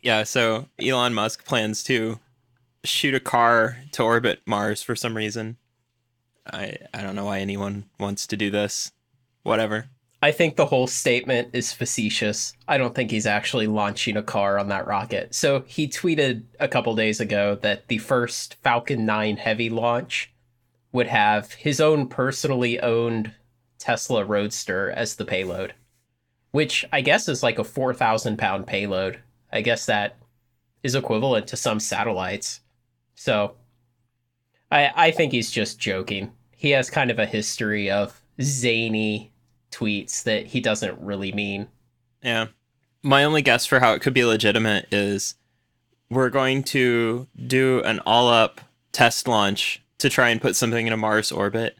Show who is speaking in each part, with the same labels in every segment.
Speaker 1: Yeah, so Elon Musk plans to shoot a car to orbit Mars for some reason. I don't know why anyone wants to do this. Whatever.
Speaker 2: I think the whole statement is facetious. I don't think he's actually launching a car on that rocket. So he tweeted a couple days ago that the first Falcon 9 Heavy launch would have his own personally owned Tesla Roadster as the payload, which I guess is like a 4,000 pound payload. I guess that is equivalent to some satellites. So I think he's just joking. He has kind of a history of zany tweets that he doesn't really mean.
Speaker 1: Yeah. My only guess for how it could be legitimate is we're going to do an all up test launch to try and put something in a Mars orbit,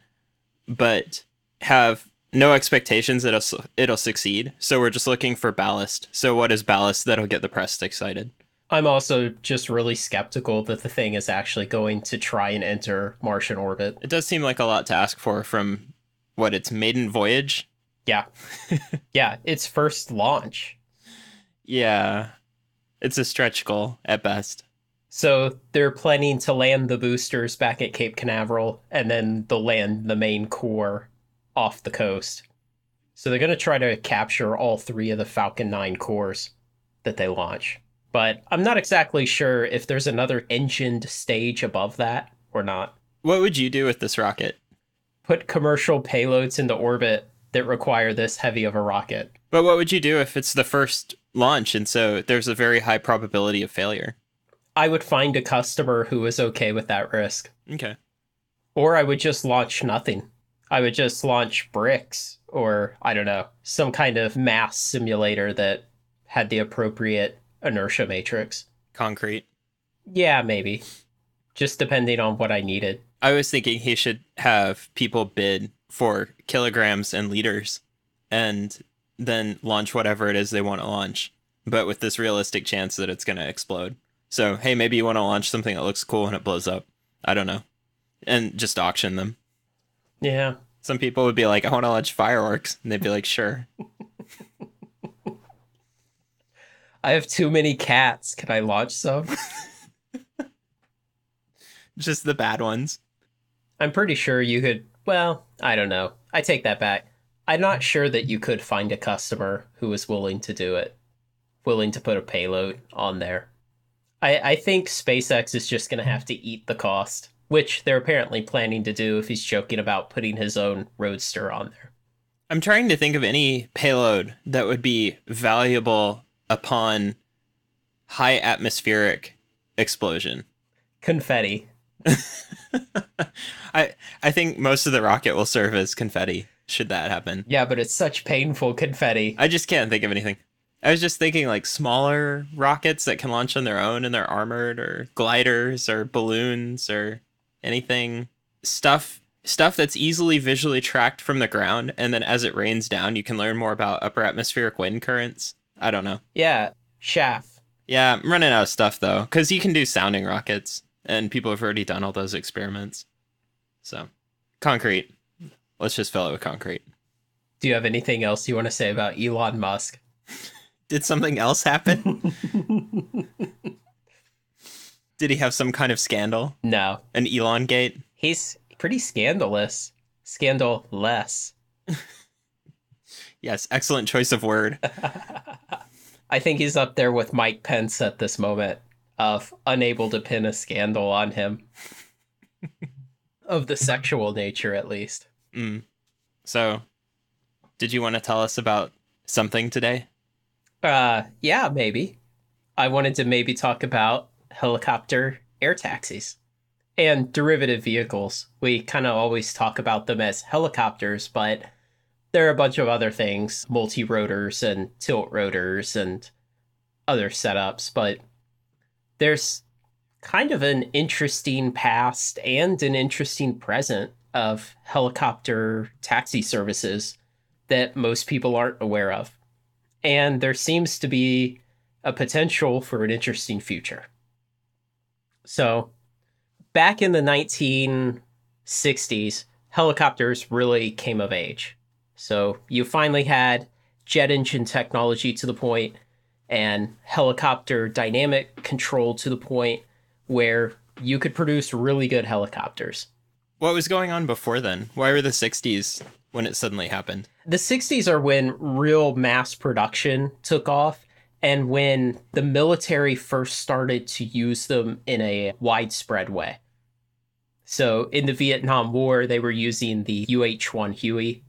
Speaker 1: but have no expectations that it'll succeed. So we're just looking for ballast. So what is ballast that'll get the press excited?
Speaker 2: I'm also just really skeptical that the thing is actually going to try and enter Martian orbit.
Speaker 1: It does seem like a lot to ask for from what its maiden voyage.
Speaker 2: Yeah. Yeah, its first launch.
Speaker 1: Yeah, it's a stretch goal at best.
Speaker 2: So they're planning to land the boosters back at Cape Canaveral, and then they'll land the main core off the coast. So they're going to try to capture all three of the Falcon 9 cores that they launch. But I'm not exactly sure if there's another engined stage above that or not.
Speaker 1: What would you do with this rocket?
Speaker 2: Put commercial payloads into orbit that require this heavy of a rocket.
Speaker 1: But what would you do if it's the first launch and so there's a very high probability of failure?
Speaker 2: I would find a customer who is okay with that risk.
Speaker 1: Okay.
Speaker 2: Or I would just launch nothing. I would just launch bricks or, I don't know, some kind of mass simulator that had the appropriate inertia matrix.
Speaker 1: Concrete.
Speaker 2: Yeah, maybe. Just depending on what I needed.
Speaker 1: I was thinking he should have people bid for kilograms and liters and then launch whatever it is they want to launch, but with this realistic chance that it's going to explode. So, hey, maybe you want to launch something that looks cool and it blows up. I don't know. And just auction them.
Speaker 2: Yeah.
Speaker 1: Some people would be like, I want to launch fireworks. And they'd be like, sure.
Speaker 2: I have too many cats. Can I launch some?
Speaker 1: Just the bad ones.
Speaker 2: I'm pretty sure you could. Well, I don't know. I take that back. I'm not sure that you could find a customer who is willing to do it, willing to put a payload on there. I think SpaceX is just going to have to eat the cost, which they're apparently planning to do if he's joking about putting his own Roadster on there.
Speaker 1: I'm trying to think of any payload that would be valuable upon high atmospheric explosion.
Speaker 2: Confetti.
Speaker 1: I think most of the rocket will serve as confetti, should that happen.
Speaker 2: Yeah, but it's such painful confetti.
Speaker 1: I just can't think of anything. I was just thinking like smaller rockets that can launch on their own and they're armored, or gliders or balloons or anything. Stuff that's easily visually tracked from the ground, and then as it rains down you can learn more about upper atmospheric wind currents. I don't know.
Speaker 2: Yeah, chaff.
Speaker 1: Yeah, I'm running out of stuff though, because you can do sounding rockets, and people have already done all those experiments. So, concrete. Let's just fill it with concrete.
Speaker 2: Do you have anything else you want to say about Elon Musk?
Speaker 1: Did something else happen? Did he have some kind of scandal?
Speaker 2: No.
Speaker 1: An Elon gate?
Speaker 2: He's pretty scandalous. Scandal-less.
Speaker 1: Yes, excellent choice of word.
Speaker 2: I think he's up there with Mike Pence at this moment of unable to pin a scandal on him. Of the sexual nature, at least.
Speaker 1: Mm. So, did you want to tell us about something today?
Speaker 2: Yeah, maybe. I wanted to maybe talk about helicopter air taxis and derivative vehicles. We kind of always talk about them as helicopters, but there are a bunch of other things, multi-rotors and tilt rotors and other setups, but there's kind of an interesting past and an interesting present of helicopter taxi services that most people aren't aware of. And there seems to be a potential for an interesting future. So, back in the 1960s, helicopters really came of age. So, you finally had jet engine technology to the point, and helicopter dynamic control to the point where you could produce really good helicopters.
Speaker 1: What was going on before then? Why were the 60s when it suddenly happened?
Speaker 2: The 60s are when real mass production took off and when the military first started to use them in a widespread way. So in the Vietnam War, they were using the UH-1 Huey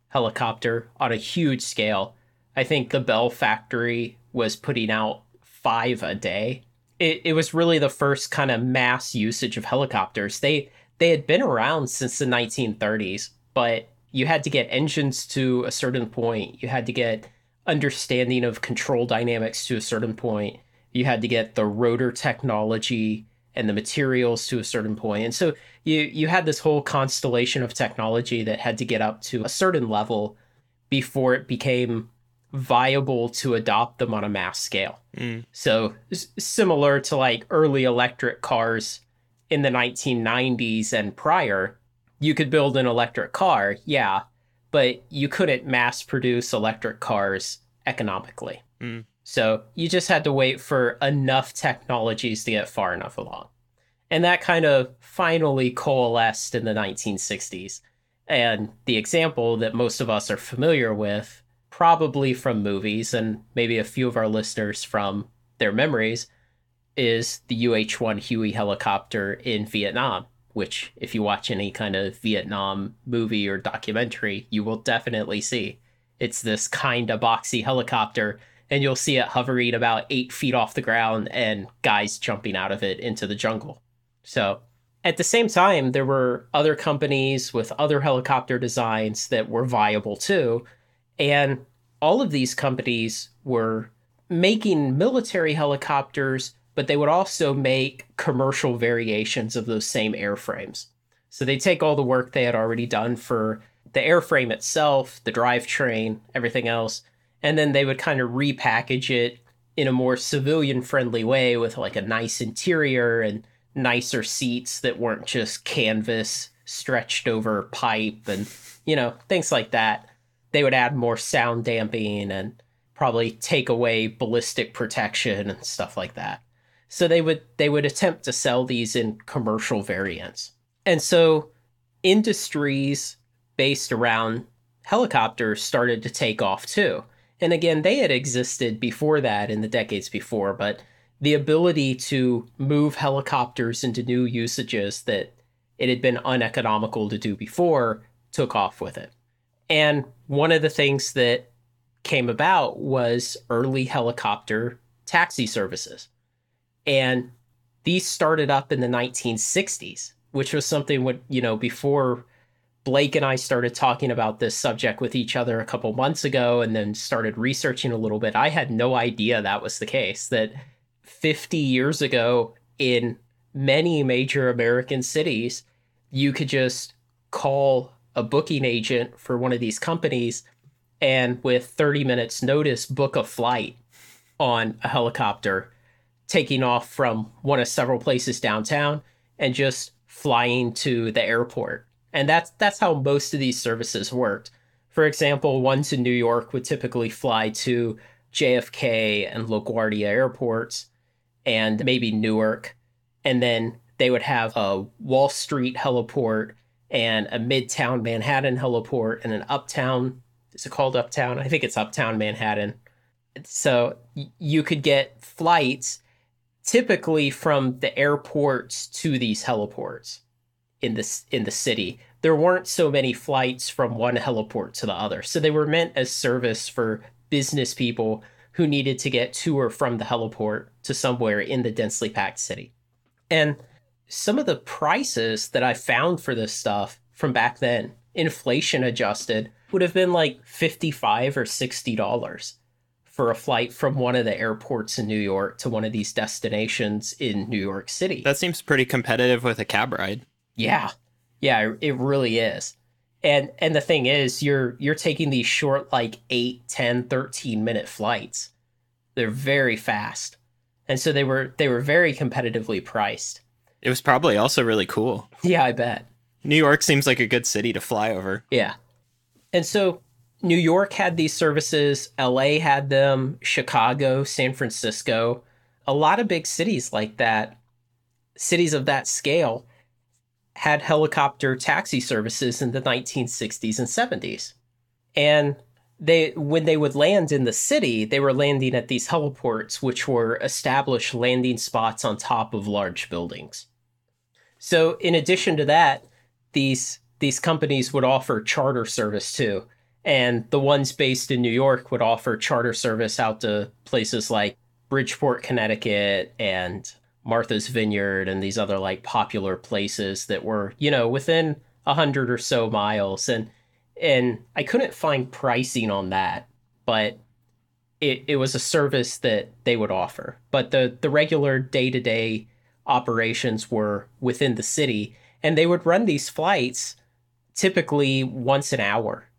Speaker 2: helicopter on a huge scale. I think the Bell factory was putting out 5 a day. It was really the first kind of mass usage of helicopters. They had been around since the 1930s, but you had to get engines to a certain point. You had to get understanding of control dynamics to a certain point. You had to get the rotor technology and the materials to a certain point. And so you had this whole constellation of technology that had to get up to a certain level before it became viable to adopt them on a mass scale. So similar to like early electric cars in the 1990s and prior, you could build an electric car, yeah, but you couldn't mass produce electric cars economically. So you just had to wait for enough technologies to get far enough along. And that kind of finally coalesced in the 1960s. And the example that most of us are familiar with, probably from movies and maybe a few of our listeners from their memories, is the UH-1 Huey helicopter in Vietnam, which if you watch any kind of Vietnam movie or documentary, you will definitely see. It's this kind of boxy helicopter, and you'll see it hovering about 8 feet off the ground and guys jumping out of it into the jungle. So at the same time, there were other companies with other helicopter designs that were viable too. And all of these companies were making military helicopters, but they would also make commercial variations of those same airframes. So they take all the work they had already done for the airframe itself, the drivetrain, everything else, and then they would kind of repackage it in a more civilian-friendly way with like a nice interior and nicer seats that weren't just canvas stretched over pipe and, things like that. They would add more sound damping and probably take away ballistic protection and stuff like that. So they would attempt to sell these in commercial variants. And so industries based around helicopters started to take off too. And again, they had existed before that in the decades before, but the ability to move helicopters into new usages that it had been uneconomical to do before took off with it. And one of the things that came about was early helicopter taxi services. And these started up in the 1960s, which was something before Blake and I started talking about this subject with each other a couple months ago and then started researching a little bit. I had no idea that was the case, that 50 years ago in many major American cities, you could just call a booking agent for one of these companies and with 30 minutes notice book a flight on a helicopter taking off from one of several places downtown and just flying to the airport. And that's how most of these services worked. For example, ones in New York would typically fly to JFK and LaGuardia airports and maybe Newark. And then they would have a Wall Street heliport and a Midtown Manhattan heliport and an Uptown. Is it called Uptown? I think it's Uptown Manhattan. So you could get flights typically from the airports to these heliports in the city. There weren't so many flights from one heliport to the other. So they were meant as service for business people who needed to get to or from the heliport to somewhere in the densely packed city. And some of the prices that I found for this stuff from back then, inflation adjusted, would have been like $55 or $60 for a flight from one of the airports in New York to one of these destinations in New York City.
Speaker 1: That seems pretty competitive with a cab ride.
Speaker 2: Yeah, it really is. And the thing is, you're taking these short, like 8, 10, 13-minute flights. They're very fast. And so they were very competitively priced.
Speaker 1: It was probably also really cool.
Speaker 2: Yeah, I bet.
Speaker 1: New York seems like a good city to fly over.
Speaker 2: Yeah. And so New York had these services, LA had them, Chicago, San Francisco, a lot of big cities like that, cities of that scale had helicopter taxi services in the 1960s and 70s. And they when they would land in the city, they were landing at these heliports, which were established landing spots on top of large buildings. So in addition to that, these companies would offer charter service too. And the ones based in New York would offer charter service out to places like Bridgeport, Connecticut, and Martha's Vineyard, and these other like popular places that were, within 100 or so miles. And I couldn't find pricing on that, but it was a service that they would offer. But the regular day-to-day operations were within the city, and they would run these flights typically once an hour,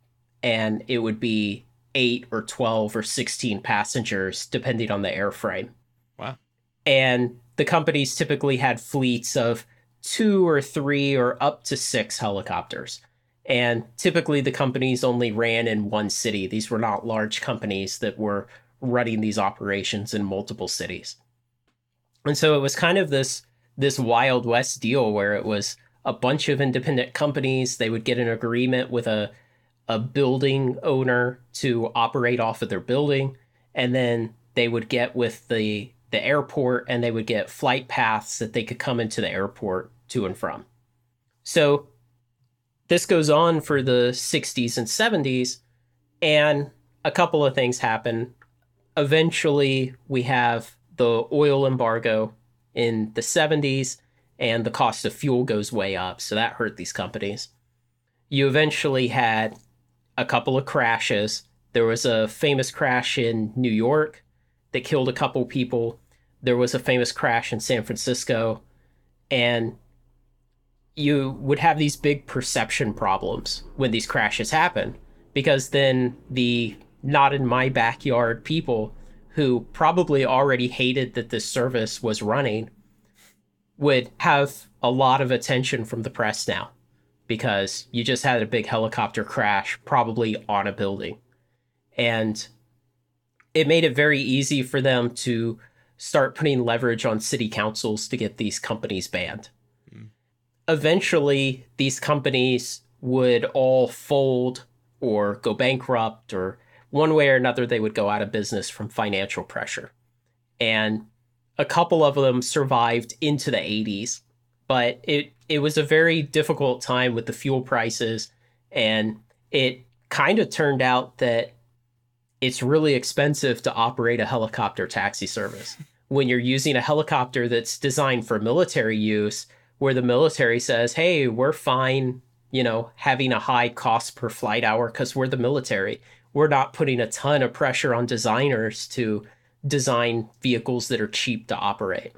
Speaker 2: and it would be 8 or 12 or 16 passengers depending on the airframe.
Speaker 1: Wow.
Speaker 2: And the companies typically had fleets of 2 or 3 or up to 6 helicopters. And typically the companies only ran in one city. These were not large companies that were running these operations in multiple cities. And so it was kind of this Wild West deal where it was a bunch of independent companies. They would get an agreement with a building owner to operate off of their building, and then they would get with the airport, and they would get flight paths that they could come into the airport to and from. So this goes on for the 60s and 70s, and a couple of things happen. Eventually, we have the oil embargo in the 70s, and the cost of fuel goes way up, so that hurt these companies. You eventually had a couple of crashes. There was a famous crash in New York that killed a couple people. There was a famous crash in San Francisco, and you would have these big perception problems when these crashes happen, because then the not in my backyard people who probably already hated that this service was running would have a lot of attention from the press now, because you just had a big helicopter crash, probably on a building. And it made it very easy for them to start putting leverage on city councils to get these companies banned. Eventually, these companies would all fold or go bankrupt, or one way or another, they would go out of business from financial pressure. And a couple of them survived into the 80s, but it was a very difficult time with the fuel prices, and it kind of turned out that it's really expensive to operate a helicopter taxi service. When you're using a helicopter that's designed for military use, where the military says, hey, we're fine, having a high cost per flight hour because we're the military. We're not putting a ton of pressure on designers to design vehicles that are cheap to operate.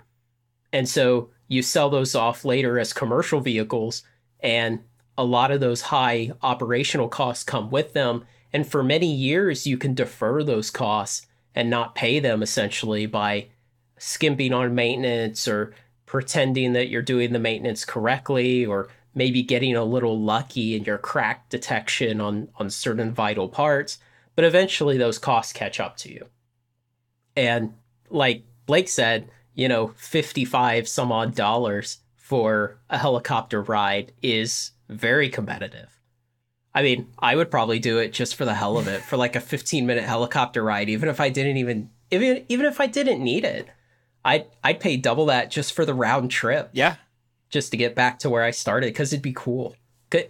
Speaker 2: And so you sell those off later as commercial vehicles, and a lot of those high operational costs come with them. And for many years, you can defer those costs and not pay them, essentially by skimping on maintenance or pretending that you're doing the maintenance correctly, or maybe getting a little lucky in your crack detection on certain vital parts. But eventually those costs catch up to you. And like Blake said, 55 some odd dollars for a helicopter ride is very competitive. I mean, I would probably do it just for the hell of it, for like a 15-minute helicopter ride, even if I didn't need it. I'd pay double that just for the round trip.
Speaker 1: Yeah.
Speaker 2: Just to get back to where I started, because it'd be cool.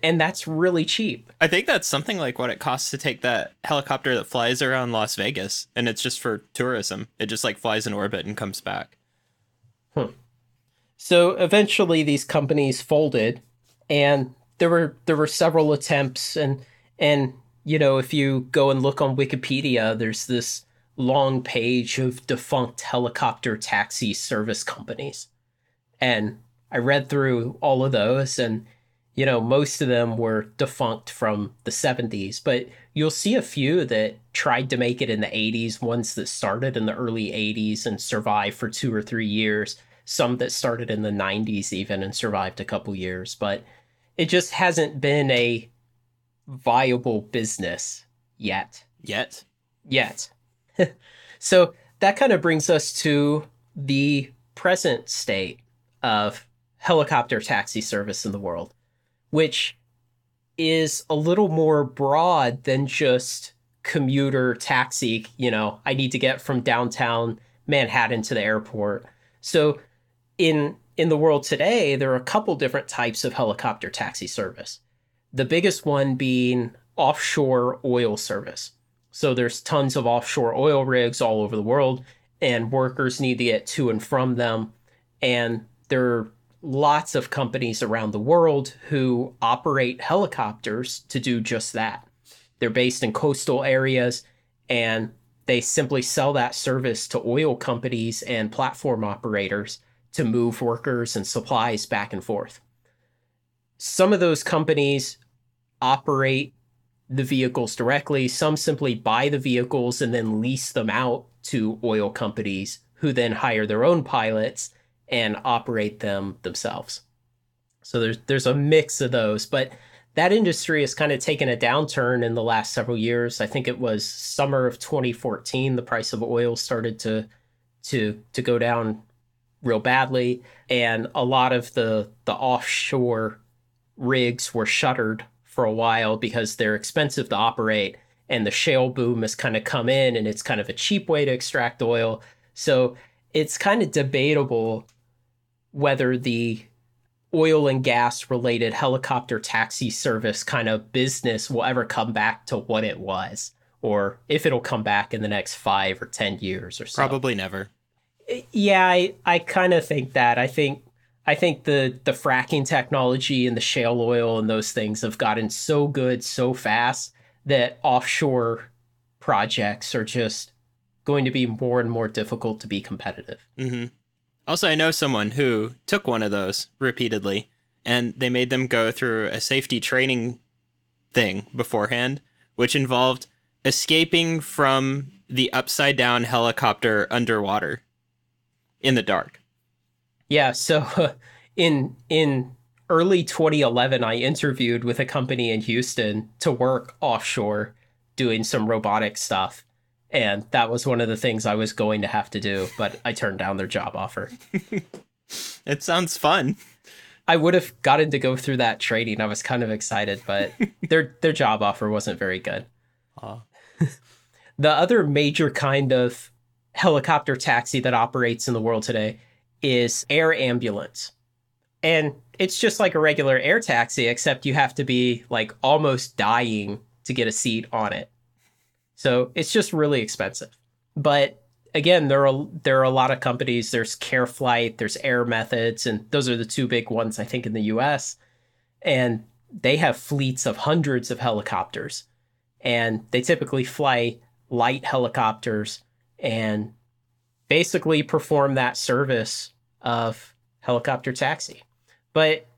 Speaker 2: And that's really cheap.
Speaker 1: I think that's something like what it costs to take that helicopter that flies around Las Vegas, and it's just for tourism. It just like flies in orbit and comes back.
Speaker 2: So eventually these companies folded, and there were several attempts, and if you go and look on Wikipedia, there's this long page of defunct helicopter taxi service companies. And I read through all of those, and most of them were defunct from the 70s, but you'll see a few that tried to make it in the 80s, ones that started in the early 80s and survived for 2 or 3 years, some that started in the 90s even and survived a couple years. But it just hasn't been a viable business yet.
Speaker 1: Yet.
Speaker 2: Yet. So that kind of brings us to the present state of helicopter taxi service in the world, which is a little more broad than just commuter taxi. I need to get from downtown Manhattan to the airport. So in the world today, there are a couple different types of helicopter taxi service. The biggest one being offshore oil service. So there's tons of offshore oil rigs all over the world, and workers need to get to and from them. And there are lots of companies around the world who operate helicopters to do just that. They're based in coastal areas, and they simply sell that service to oil companies and platform operators to move workers and supplies back and forth. Some of those companies operate the vehicles directly. Some simply buy the vehicles and then lease them out to oil companies who then hire their own pilots and operate them themselves. So there's a mix of those, but that industry has kind of taken a downturn in the last several years. I think it was summer of 2014 the price of oil started to go down real badly, and a lot of the offshore rigs were shuttered for a while because they're expensive to operate, and the shale boom has kind of come in, and it's kind of a cheap way to extract oil. So it's kind of debatable whether the oil and gas related helicopter taxi service kind of business will ever come back to what it was, or if it'll come back in the next 5 or 10 years or so.
Speaker 1: Probably never.
Speaker 2: Yeah, I kind of think that. I think the fracking technology and the shale oil and those things have gotten so good so fast that offshore projects are just going to be more and more difficult to be competitive.
Speaker 1: Mm-hmm. Also, I know someone who took one of those repeatedly, and they made them go through a safety training thing beforehand, which involved escaping from the upside down helicopter underwater in the dark.
Speaker 2: Yeah, so in early 2011, I interviewed with a company in Houston to work offshore doing some robotic stuff. And that was one of the things I was going to have to do, but I turned down their job offer.
Speaker 1: It sounds fun.
Speaker 2: I would have gotten to go through that training. I was kind of excited, but their job offer wasn't very good. The other major kind of helicopter taxi that operates in the world today is air ambulance. And it's just like a regular air taxi, except you have to be like almost dying to get a seat on it. So it's just really expensive. But again, there are a lot of companies. There's CareFlight, there's Air Methods, and those are the two big ones, I think, in the US. And they have fleets of hundreds of helicopters. And they typically fly light helicopters and basically perform that service of helicopter taxi. But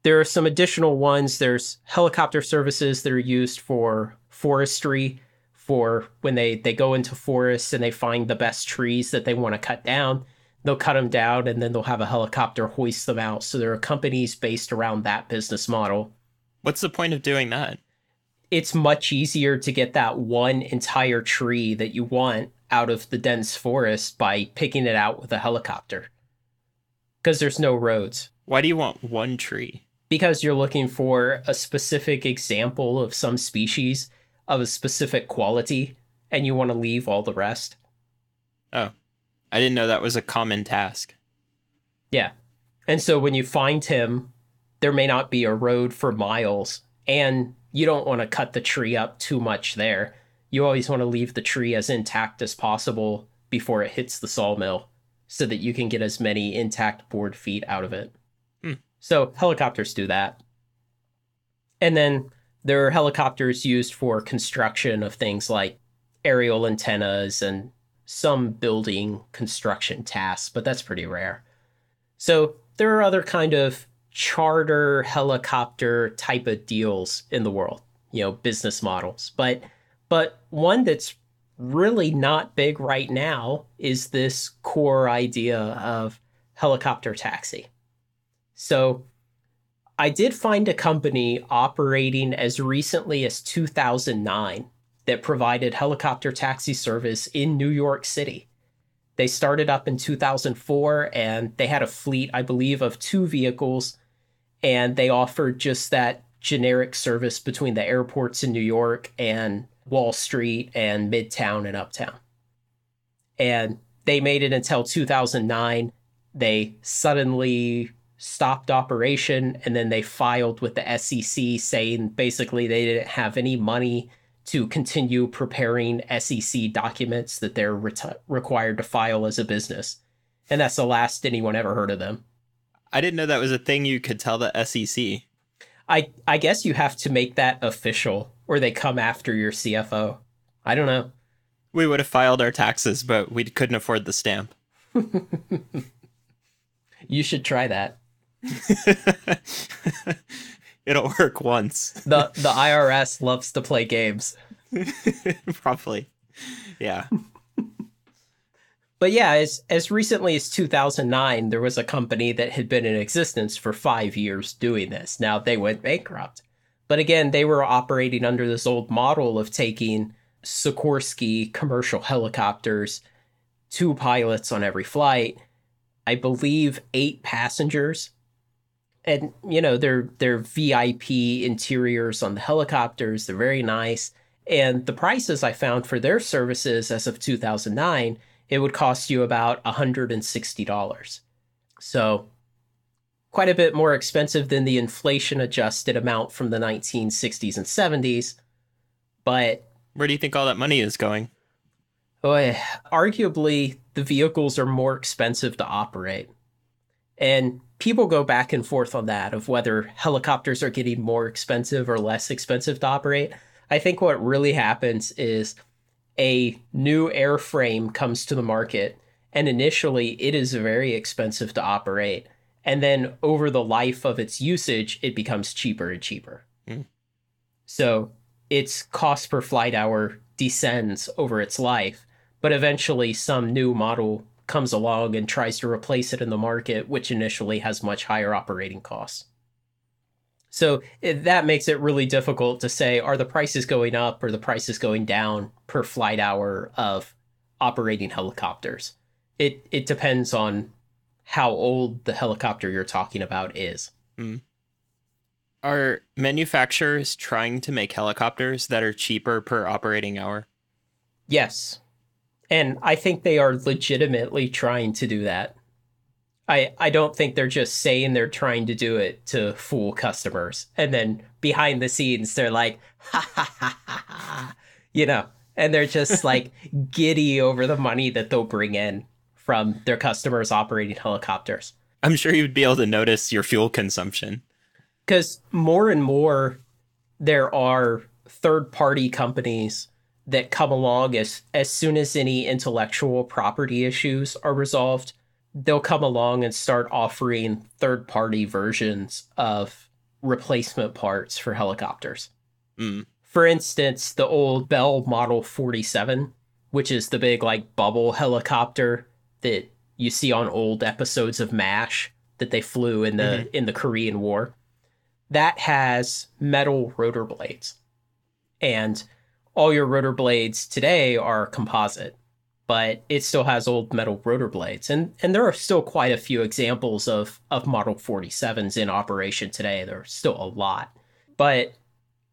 Speaker 2: there are some additional ones. There's helicopter services that are used for forestry, for when they go into forests and they find the best trees that they want to cut down. They'll cut them down and then they'll have a helicopter hoist them out. So there are companies based around that business model.
Speaker 1: What's the point of doing that?
Speaker 2: It's much easier to get that one entire tree that you want out of the dense forest by picking it out with a helicopter. Because there's no roads.
Speaker 1: Why do you want one tree?
Speaker 2: Because you're looking for a specific example of some species of a specific quality, and you want to leave all the rest.
Speaker 1: Oh, I didn't know that was a common task.
Speaker 2: Yeah. And so when you find him, there may not be a road for miles, and you don't want to cut the tree up too much there. You always want to leave the tree as intact as possible before it hits the sawmill so that you can get as many intact board feet out of it. So helicopters do that. And then there are helicopters used for construction of things like aerial antennas and some building construction tasks, but that's pretty rare. So there are other kind of charter helicopter type of deals in the world, business models. But one that's really not big right now is this core idea of helicopter taxi. So I did find a company operating as recently as 2009 that provided helicopter taxi service in New York City. They started up in 2004 and they had a fleet, I believe, of 2 vehicles, and they offered just that generic service between the airports in New York and Wall Street and Midtown and Uptown. And they made it until 2009. They suddenly stopped operation, and then they filed with the SEC saying basically they didn't have any money to continue preparing SEC documents that they're required to file as a business. And that's the last anyone ever heard of them.
Speaker 1: I didn't know that was a thing you could tell the SEC.
Speaker 2: I guess you have to make that official or they come after your CFO. I don't know.
Speaker 1: We would have filed our taxes, but we couldn't afford the stamp.
Speaker 2: You should try that.
Speaker 1: It'll work once.
Speaker 2: The IRS loves to play games.
Speaker 1: Probably. Yeah.
Speaker 2: But yeah, as recently as 2009, there was a company that had been in existence for 5 years doing this. Now they went bankrupt. But again, they were operating under this old model of taking Sikorsky commercial helicopters, 2 pilots on every flight, I believe 8 passengers. And, you know, they're VIP interiors on the helicopters. They're very nice. And the prices I found for their services as of 2009, it would cost you about $160. So quite a bit more expensive than the inflation-adjusted amount from the 1960s and 70s. But
Speaker 1: where do you think all that money is going?
Speaker 2: Arguably, the vehicles are more expensive to operate. And people go back and forth on that, of whether helicopters are getting more expensive or less expensive to operate. I think what really happens is a new airframe comes to the market, and initially it is very expensive to operate. And then over the life of its usage, it becomes cheaper and cheaper. So its cost per flight hour descends over its life, but eventually some new model comes along and tries to replace it in the market, which initially has much higher operating costs. So that makes it really difficult to say, are the prices going up or the prices going down per flight hour of operating helicopters? It depends on how old the helicopter you're talking about is.
Speaker 1: Are manufacturers trying to make helicopters that are cheaper per operating hour?
Speaker 2: Yes. And I think they are legitimately trying to do that. I don't think they're just saying they're trying to do it to fool customers. And then behind the scenes, they're like, ha, ha, ha, ha, ha, you know, and they're just like giddy over the money that they'll bring in from their customers operating helicopters.
Speaker 1: I'm sure you'd be able to notice your fuel consumption.
Speaker 2: Because more and more, there are third-party companies that come along as soon as any intellectual property issues are resolved. They'll come along and start offering third-party versions of replacement parts for helicopters. For instance, the old Bell Model 47, which is the big like bubble helicopter that you see on old episodes of MASH that they flew in the Korean War, that has metal rotor blades. And all your rotor blades today are composite, but it still has old metal rotor blades. And there are still quite a few examples of Model 47s in operation today. There are still a lot. But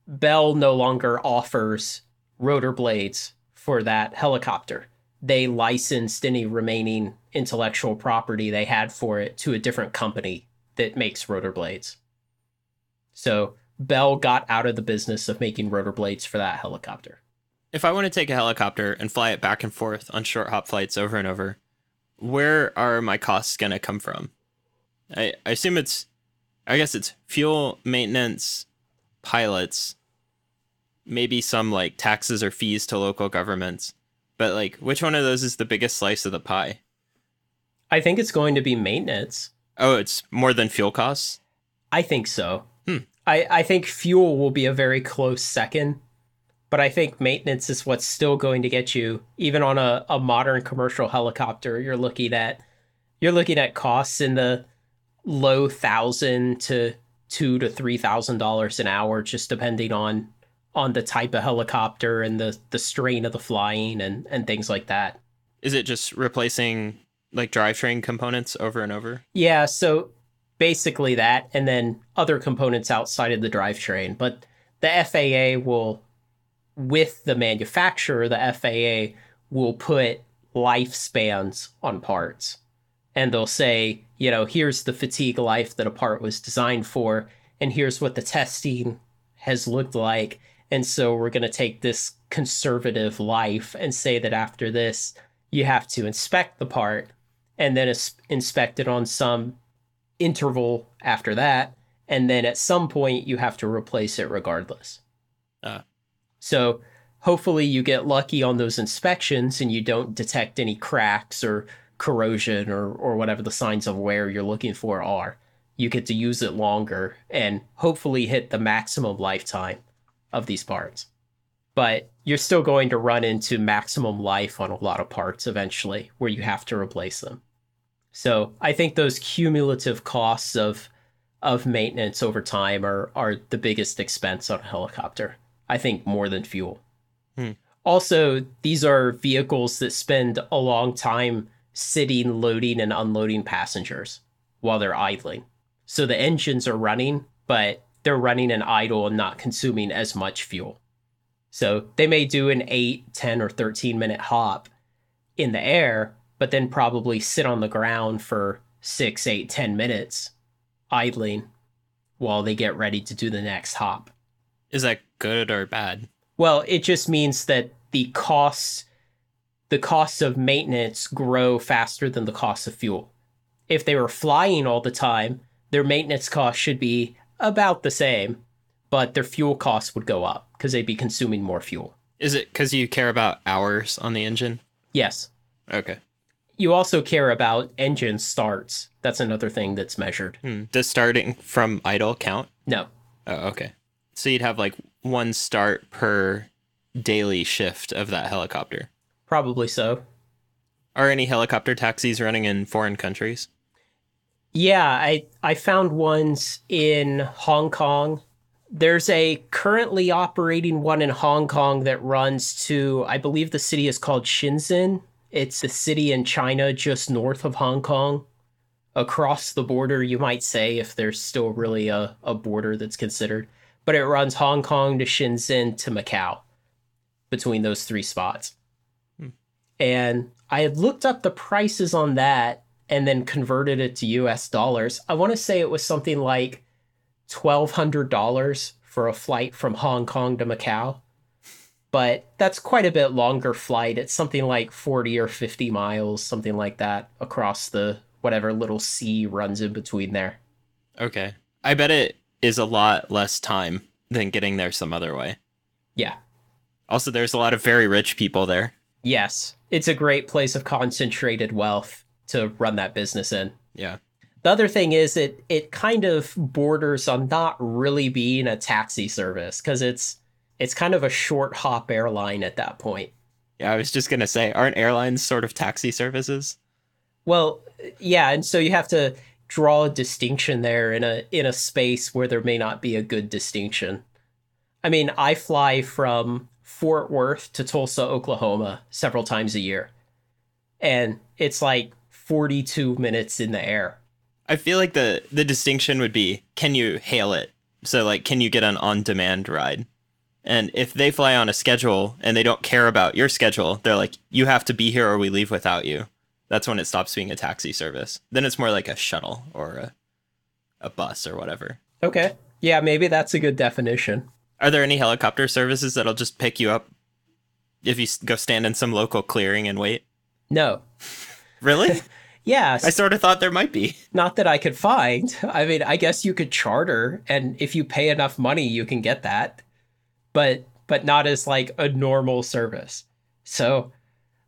Speaker 2: Bell no longer offers rotor blades for that helicopter. They licensed any remaining intellectual property they had for it to a different company that makes rotor blades. So Bell got out of the business of making rotor blades for that helicopter.
Speaker 1: If I want to take a helicopter and fly it back and forth on short hop flights over and over, where are my costs going to come from? I assume I guess it's fuel, maintenance, pilots, maybe some like taxes or fees to local governments. But like, which one of those is the biggest slice of the pie?
Speaker 2: I think it's going to be maintenance.
Speaker 1: Oh, it's more than fuel costs?
Speaker 2: I think so. I think fuel will be a very close second, but I think maintenance is what's still going to get you, even on a modern commercial helicopter. You're looking at costs in the low $1,000 to $2,000 to $3,000 an hour, just depending on on the type of helicopter and the strain of the flying and things like that.
Speaker 1: Is it just replacing like drivetrain components over and over?
Speaker 2: Yeah, so basically that, and then other components outside of the drivetrain. But the FAA will, with the manufacturer, the FAA will put lifespans on parts. And they'll say, here's the fatigue life that a part was designed for, and here's what the testing has looked like. And so we're going to take this conservative life and say that after this, you have to inspect the part and then inspect it on some interval after that. And then at some point, you have to replace it regardless. So hopefully you get lucky on those inspections and you don't detect any cracks or corrosion or whatever the signs of wear you're looking for are. You get to use it longer and hopefully hit the maximum lifetime of these parts. But you're still going to run into maximum life on a lot of parts eventually where you have to replace them. So I think those cumulative costs of maintenance over time are the biggest expense on a helicopter. I think more than fuel. Also, these are vehicles that spend a long time sitting, loading, and unloading passengers while they're idling. So the engines are running, but they're running in idle and not consuming as much fuel. So they may do an 8, 10, or 13-minute hop in the air, but then probably sit on the ground for 6, 8, 10 minutes idling while they get ready to do the next hop.
Speaker 1: Is that good or bad?
Speaker 2: Well, it just means that the costs of maintenance grow faster than the cost of fuel. If they were flying all the time, their maintenance costs should be about the same, but their fuel costs would go up because they'd be consuming more fuel.
Speaker 1: Is it because you care about hours on the engine?
Speaker 2: Yes.
Speaker 1: Okay.
Speaker 2: You also care about engine starts. That's another thing that's measured.
Speaker 1: Does starting from idle count?
Speaker 2: No.
Speaker 1: Oh, okay. So you'd have like one start per daily shift of that helicopter.
Speaker 2: Probably so.
Speaker 1: Are any helicopter taxis running in foreign countries?
Speaker 2: Yeah, I found ones in Hong Kong. There's a currently operating one in Hong Kong that runs to, I believe the city is called Shenzhen. It's a city in China just north of Hong Kong. Across the border, you might say, if there's still really a border that's considered. But it runs Hong Kong to Shenzhen to Macau between those 3 spots. And I had looked up the prices on that and then converted it to US dollars. I want to say it was something like $1,200 for a flight from Hong Kong to Macau. But that's quite a bit longer flight. It's something like 40 or 50 miles, something like that, across the whatever little sea runs in between there.
Speaker 1: Okay. I bet it is a lot less time than getting there some other way.
Speaker 2: Yeah.
Speaker 1: Also, there's a lot of very rich people there.
Speaker 2: Yes. It's a great place of concentrated wealth to run that business in.
Speaker 1: Yeah.
Speaker 2: The other thing is it kind of borders on not really being a taxi service because it's kind of a short hop airline at that point.
Speaker 1: Yeah, I was just going to say, aren't airlines sort of taxi services?
Speaker 2: Well, yeah, and so you have to draw a distinction there in a space where there may not be a good distinction. I mean, I fly from Fort Worth to Tulsa, Oklahoma several times a year. And it's like 42 minutes in the air.
Speaker 1: I feel like the distinction would be, can you hail it? So like, can you get an on-demand ride? And if they fly on a schedule and they don't care about your schedule, they're like, you have to be here or we leave without you. That's when it stops being a taxi service. Then it's more like a shuttle or a bus or whatever.
Speaker 2: Okay. Yeah, maybe that's a good definition.
Speaker 1: Are there any helicopter services that'll just pick you up if you go stand in some local clearing and wait?
Speaker 2: No.
Speaker 1: Really?
Speaker 2: Yeah.
Speaker 1: I sort of thought there might be.
Speaker 2: Not that I could find. I mean, I guess you could charter, and if you pay enough money, you can get that. But not as like a normal service. So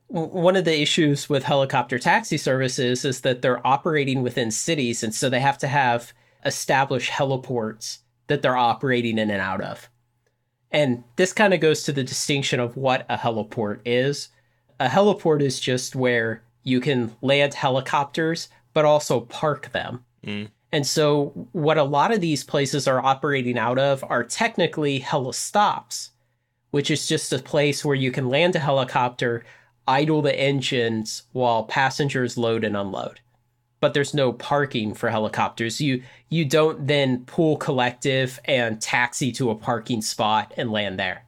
Speaker 2: one of the issues with helicopter taxi services is that they're operating within cities, and so they have to have established heliports that they're operating in and out of. And this kind of goes to the distinction of what a heliport is. A heliport is just where you can land helicopters, but also park them. And so what a lot of these places are operating out of are technically helistops, which is just a place where you can land a helicopter, idle the engines while passengers load and unload. But there's no parking for helicopters. You don't then pull collective and taxi to a parking spot and land there.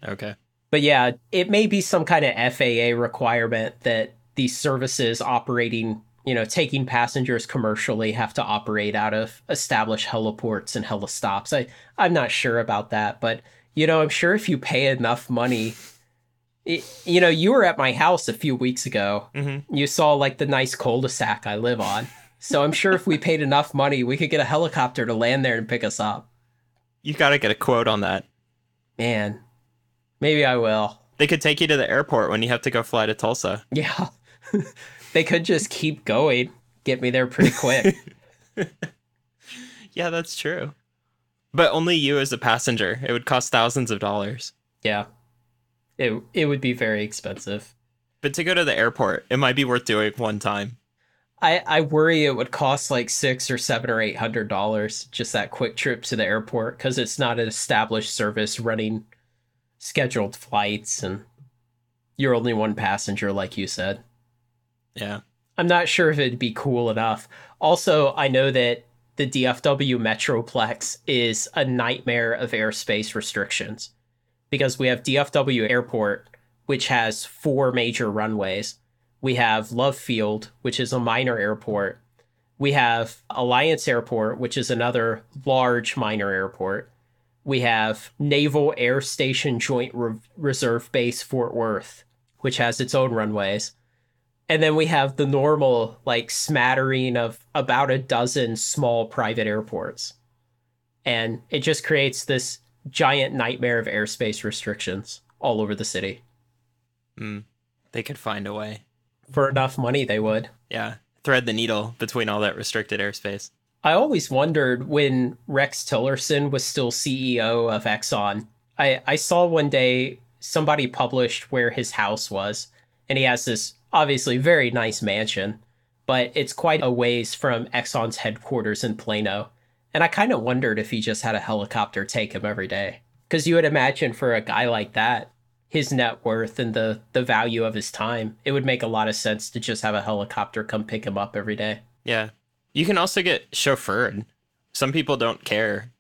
Speaker 1: Okay.
Speaker 2: But yeah, it may be some kind of FAA requirement that these services operating, taking passengers commercially have to operate out of established heliports and helistops. I'm not sure about that, but, I'm sure if you pay enough money, you were at my house a few weeks ago.
Speaker 1: Mm-hmm.
Speaker 2: You saw like the nice cul-de-sac I live on. So I'm sure if we paid enough money, we could get a helicopter to land there and pick us up.
Speaker 1: You got to get a quote on that.
Speaker 2: Man, maybe I will.
Speaker 1: They could take you to the airport when you have to go fly to Tulsa.
Speaker 2: Yeah. They could just keep going, get me there pretty quick.
Speaker 1: Yeah, that's true. But only you as a passenger. It would cost thousands of dollars.
Speaker 2: Yeah. It would be very expensive.
Speaker 1: But to go to the airport, it might be worth doing one time.
Speaker 2: I worry it would cost like $600 or $700 or $800 just that quick trip to the airport because it's not an established service running scheduled flights and you're only one passenger, like you said.
Speaker 1: Yeah.
Speaker 2: I'm not sure if it'd be cool enough. Also, I know that the DFW Metroplex is a nightmare of airspace restrictions because we have DFW Airport, which has 4 major runways. We have Love Field, which is a minor airport. We have Alliance Airport, which is another large minor airport. We have Naval Air Station Joint Reserve Base Fort Worth, which has its own runways. And then we have the normal, smattering of about a dozen small private airports. And it just creates this giant nightmare of airspace restrictions all over the city.
Speaker 1: They could find a way.
Speaker 2: For enough money, they would.
Speaker 1: Yeah. Thread the needle between all that restricted airspace.
Speaker 2: I always wondered when Rex Tillerson was still CEO of Exxon. I saw one day somebody published where his house was, and he has this obviously very nice mansion, but it's quite a ways from Exxon's headquarters in Plano. And I kind of wondered if he just had a helicopter take him every day. Because you would imagine for a guy like that, his net worth and the value of his time, it would make a lot of sense to just have a helicopter come pick him up every day.
Speaker 1: Yeah. You can also get chauffeured. Some people don't care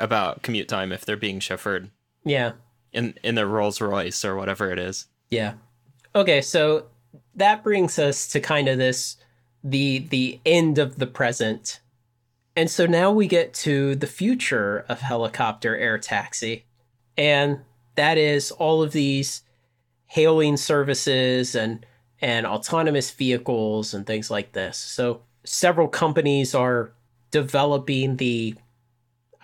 Speaker 1: about commute time if they're being chauffeured.
Speaker 2: Yeah.
Speaker 1: In their Rolls Royce or whatever it is.
Speaker 2: Yeah. Okay, so that brings us to kind of the end of the present. And so now we get to the future of helicopter air taxi. And that is all of these hailing services and autonomous vehicles and things like this. So several companies are developing the,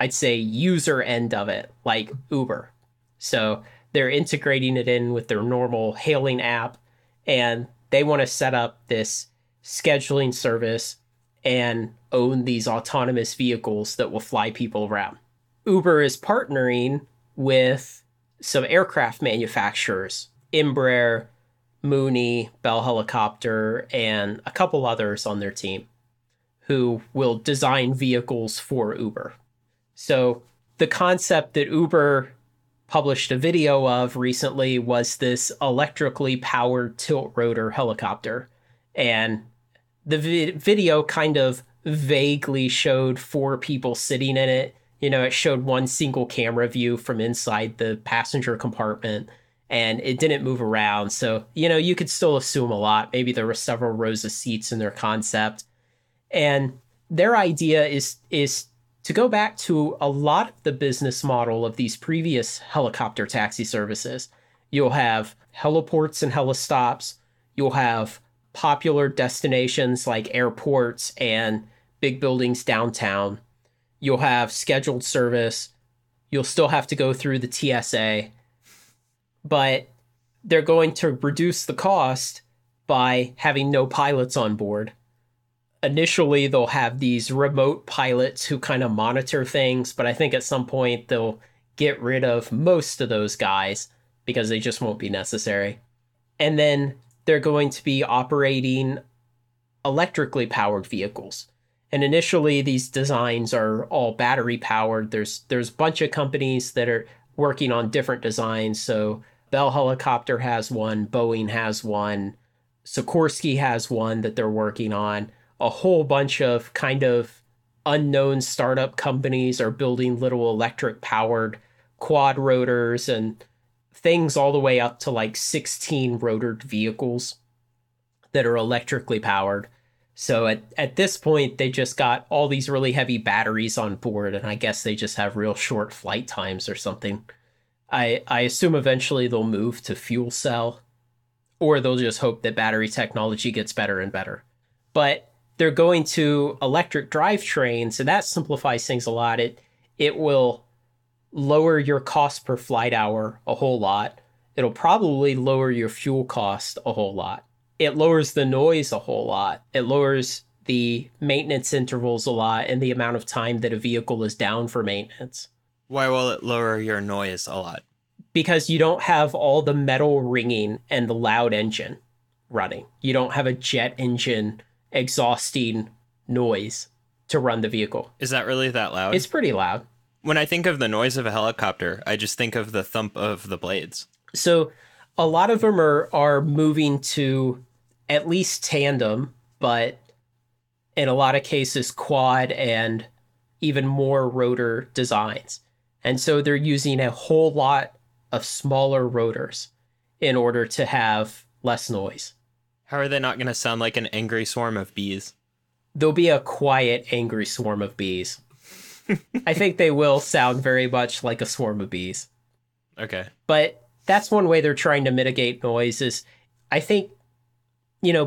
Speaker 2: I'd say, user end of it, like Uber. So they're integrating it in with their normal hailing app, and they want to set up this scheduling service and own these autonomous vehicles that will fly people around. Uber is partnering with some aircraft manufacturers, Embraer, Mooney, Bell Helicopter, and a couple others on their team who will design vehicles for Uber. So the concept that Uber published a video of recently was this electrically powered tilt rotor helicopter. And the video kind of vaguely showed 4 people sitting in it. It showed one single camera view from inside the passenger compartment, and it didn't move around. So, you could still assume a lot. Maybe there were several rows of seats in their concept. And their idea is to go back to a lot of the business model of these previous helicopter taxi services. You'll have heliports and helistops. You'll have popular destinations like airports and big buildings downtown. You'll have scheduled service. You'll still have to go through the TSA. But they're going to reduce the cost by having no pilots on board. Initially, they'll have these remote pilots who kind of monitor things, but I think at some point they'll get rid of most of those guys because they just won't be necessary. And then they're going to be operating electrically powered vehicles. And initially, these designs are all battery powered. There's a bunch of companies that are working on different designs. So Bell Helicopter has one, Boeing has one, Sikorsky has one that they're working on. A whole bunch of kind of unknown startup companies are building little electric powered quad rotors and things all the way up to like 16 rotored vehicles that are electrically powered. So at this point, they just got all these really heavy batteries on board, and I guess they just have real short flight times or something. I assume eventually they'll move to fuel cell, or they'll just hope that battery technology gets better and better. But they're going to electric drivetrains, and that simplifies things a lot. It will lower your cost per flight hour a whole lot. It'll probably lower your fuel cost a whole lot. It lowers the noise a whole lot. It lowers the maintenance intervals a lot and the amount of time that a vehicle is down for maintenance.
Speaker 1: Why will it lower your noise a lot?
Speaker 2: Because you don't have all the metal ringing and the loud engine running. You don't have a jet engine exhausting noise to run the vehicle.
Speaker 1: Is that really that loud?
Speaker 2: It's pretty loud.
Speaker 1: When I think of the noise of a helicopter, I just think of the thump of the blades.
Speaker 2: So a lot of them are moving to at least tandem, but in a lot of cases quad and even more rotor designs. And so they're using a whole lot of smaller rotors in order to have less noise.
Speaker 1: How are they not going to sound like an angry swarm of bees?
Speaker 2: There'll be a quiet, angry swarm of bees. I think they will sound very much like a swarm of bees.
Speaker 1: Okay.
Speaker 2: But that's one way they're trying to mitigate noise is, I think,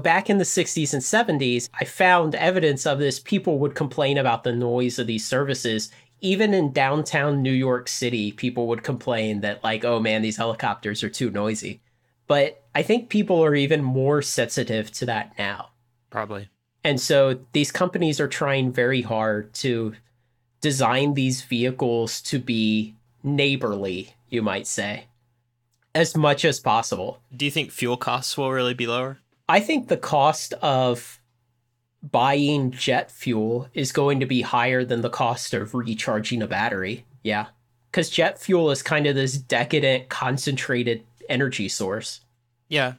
Speaker 2: back in the 60s and 70s, I found evidence of this. People would complain about the noise of these services. Even in downtown New York City, people would complain that, like, oh man, these helicopters are too noisy. But I think people are even more sensitive to that now.
Speaker 1: Probably.
Speaker 2: And so these companies are trying very hard to design these vehicles to be neighborly, you might say, as much as possible.
Speaker 1: Do you think fuel costs will really be lower?
Speaker 2: I think the cost of buying jet fuel is going to be higher than the cost of recharging a battery. Yeah. Because jet fuel is kind of this decadent, concentrated energy source.
Speaker 1: Yeah.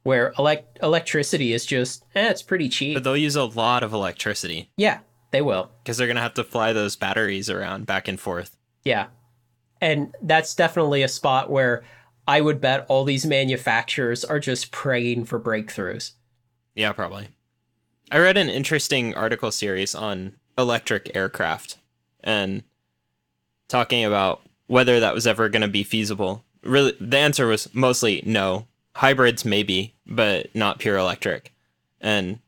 Speaker 2: Where electricity is just, it's pretty cheap.
Speaker 1: But they'll use a lot of electricity.
Speaker 2: Yeah, they will.
Speaker 1: Because they're going to have to fly those batteries around back and forth.
Speaker 2: Yeah. And that's definitely a spot where I would bet all these manufacturers are just praying for breakthroughs.
Speaker 1: Yeah, probably. I read an interesting article series on electric aircraft and talking about whether that was ever going to be feasible. Really, the answer was mostly no. Hybrids maybe, but not pure electric. And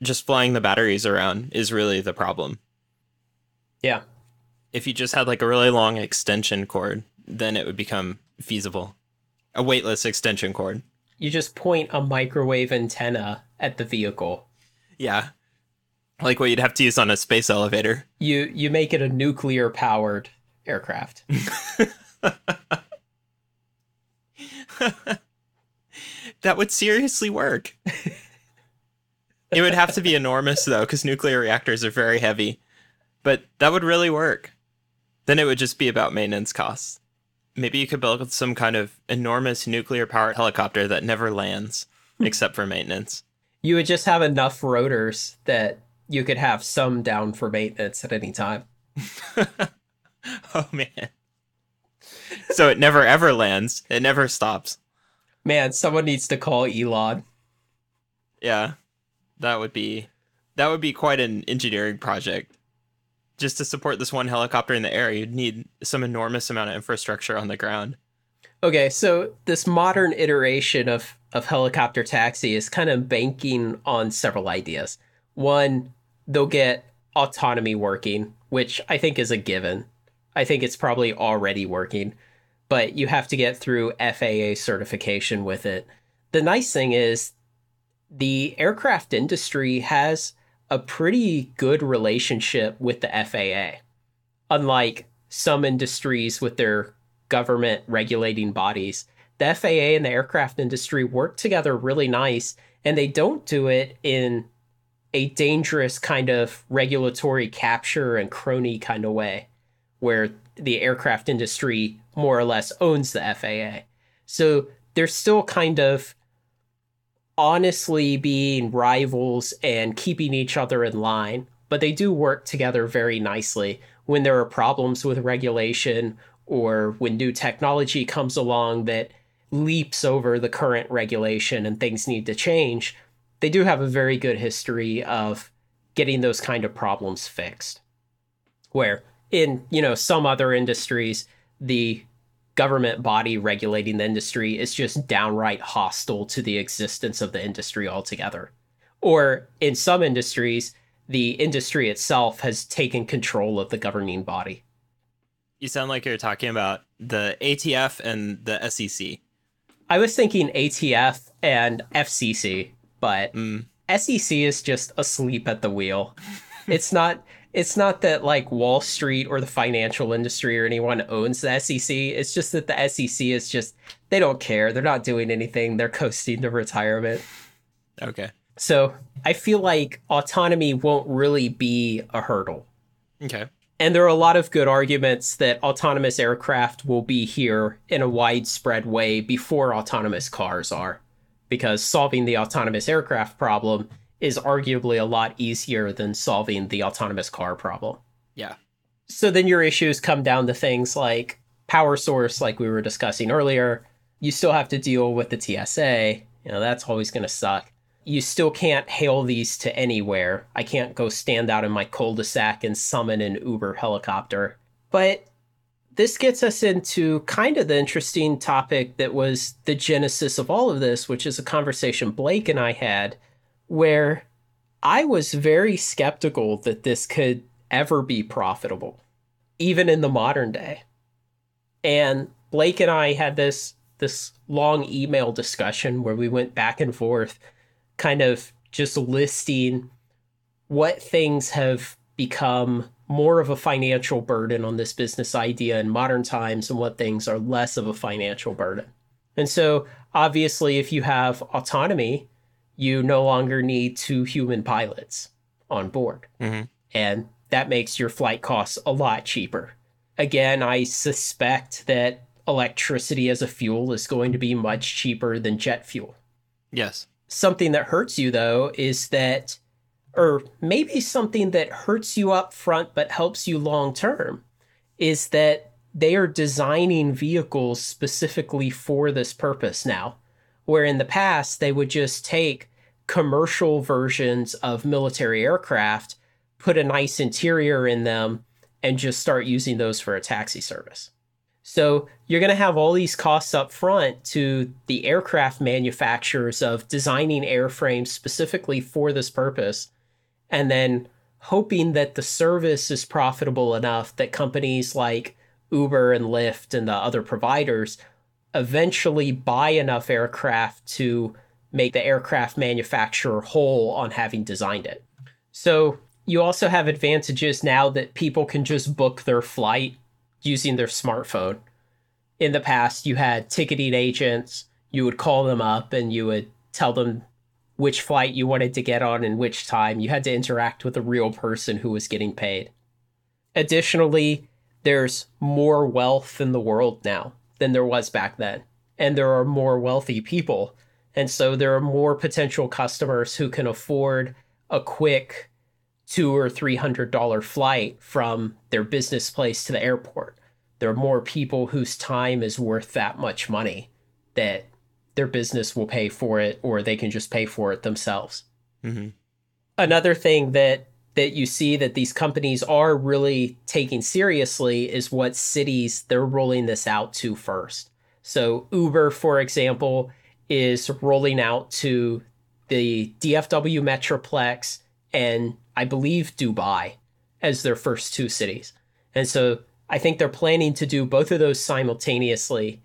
Speaker 1: just flying the batteries around is really the problem.
Speaker 2: Yeah.
Speaker 1: If you just had like a really long extension cord, then it would become feasible. A weightless extension cord.
Speaker 2: You just point a microwave antenna at the vehicle.
Speaker 1: Yeah. Like what you'd have to use on a space elevator.
Speaker 2: You make it a nuclear powered aircraft.
Speaker 1: That would seriously work. It would have to be enormous though, because nuclear reactors are very heavy. But that would really work. Then it would just be about maintenance costs. Maybe you could build some kind of enormous nuclear-powered helicopter that never lands, except for maintenance.
Speaker 2: You would just have enough rotors that you could have some down for maintenance at any time.
Speaker 1: Oh, man. So it never, ever lands. It never stops.
Speaker 2: Man, someone needs to call Elon.
Speaker 1: Yeah, that would be quite an engineering project. Just to support this one helicopter in the air, you'd need some enormous amount of infrastructure on the ground.
Speaker 2: Okay, so this modern iteration of helicopter taxi is kind of banking on several ideas. One, they'll get autonomy working, which I think is a given. I think it's probably already working, but you have to get through FAA certification with it. The nice thing is the aircraft industry has a pretty good relationship with the FAA, unlike some industries with their government regulating bodies. The FAA and the aircraft industry work together really nice, and they don't do it in a dangerous kind of regulatory capture and crony kind of way, where the aircraft industry more or less owns the FAA. So they're still kind of honestly being rivals and keeping each other in line, but they do work together very nicely when there are problems with regulation or when new technology comes along that leaps over the current regulation and things need to change. They do have a very good history of getting those kind of problems fixed. Where in, some other industries, the government body regulating the industry is just downright hostile to the existence of the industry altogether. Or in some industries, the industry itself has taken control of the governing body.
Speaker 1: You sound like you're talking about the ATF and the SEC.
Speaker 2: I was thinking ATF and FCC, but SEC is just asleep at the wheel. It's not that like Wall Street or the financial industry or anyone owns the SEC. It's just that the SEC is just, they don't care. They're not doing anything. They're coasting to retirement.
Speaker 1: Okay.
Speaker 2: So I feel like autonomy won't really be a hurdle.
Speaker 1: Okay.
Speaker 2: And there are a lot of good arguments that autonomous aircraft will be here in a widespread way before autonomous cars are, because solving the autonomous aircraft problem is arguably a lot easier than solving the autonomous car problem.
Speaker 1: Yeah.
Speaker 2: So then your issues come down to things like power source, like we were discussing earlier. You still have to deal with the TSA. That's always going to suck. You still can't hail these to anywhere. I can't go stand out in my cul-de-sac and summon an Uber helicopter. But this gets us into kind of the interesting topic that was the genesis of all of this, which is a conversation Blake and I had where I was very skeptical that this could ever be profitable, even in the modern day. And Blake and I had this long email discussion where we went back and forth, kind of just listing what things have become more of a financial burden on this business idea in modern times and what things are less of a financial burden. And so obviously, if you have autonomy, you no longer need 2 human pilots on board.
Speaker 1: Mm-hmm.
Speaker 2: And that makes your flight costs a lot cheaper. Again, I suspect that electricity as a fuel is going to be much cheaper than jet fuel.
Speaker 1: Yes.
Speaker 2: Something that hurts you, though, is that, or maybe something that hurts you up front but helps you long term, is that they are designing vehicles specifically for this purpose now. Where in the past, they would just take commercial versions of military aircraft, put a nice interior in them, and just start using those for a taxi service. So you're going to have all these costs up front to the aircraft manufacturers of designing airframes specifically for this purpose, and then hoping that the service is profitable enough that companies like Uber and Lyft and the other providers eventually buy enough aircraft to make the aircraft manufacturer whole on having designed it. So you also have advantages now that people can just book their flight using their smartphone. In the past, you had ticketing agents. You would call them up and you would tell them which flight you wanted to get on and which time. You had to interact with a real person who was getting paid. Additionally, there's more wealth in the world now than there was back then. And there are more wealthy people. And so there are more potential customers who can afford a quick $200 or $300 flight from their business place to the airport. There are more people whose time is worth that much money that their business will pay for it, or they can just pay for it themselves.
Speaker 1: Mm-hmm.
Speaker 2: Another thing that you see that these companies are really taking seriously is what cities they're rolling this out to first. So Uber, for example, is rolling out to the DFW Metroplex and I believe Dubai as their first 2 cities. And so I think they're planning to do both of those simultaneously.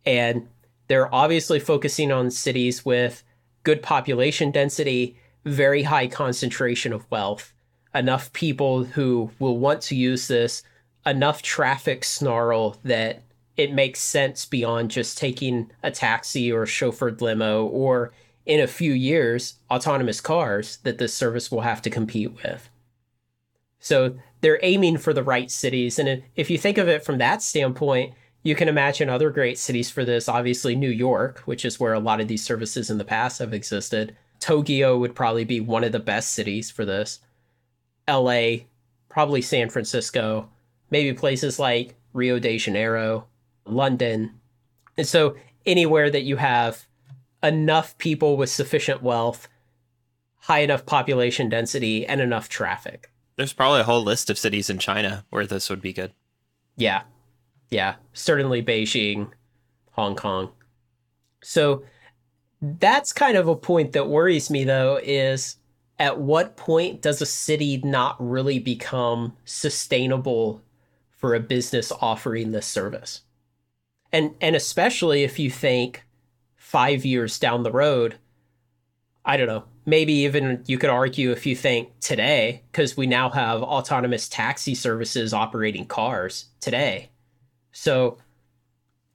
Speaker 2: And they're obviously focusing on cities with good population density, very high concentration of wealth, enough people who will want to use this, enough traffic snarl that it makes sense beyond just taking a taxi or a chauffeured limo, or in a few years, autonomous cars that this service will have to compete with. So they're aiming for the right cities. And if you think of it from that standpoint, you can imagine other great cities for this. Obviously, New York, which is where a lot of these services in the past have existed. Tokyo would probably be one of the best cities for this. LA, probably San Francisco, maybe places like Rio de Janeiro, London. And so anywhere that you have enough people with sufficient wealth, high enough population density, and enough traffic.
Speaker 1: There's probably a whole list of cities in China where this would be good.
Speaker 2: Yeah. Yeah. Certainly Beijing, Hong Kong. So that's kind of a point that worries me, though, is at what point does a city not really become sustainable for a business offering this service? And especially if you think 5 years down the road, I don't know, maybe even you could argue if you think today, because we now have autonomous taxi services operating cars today. So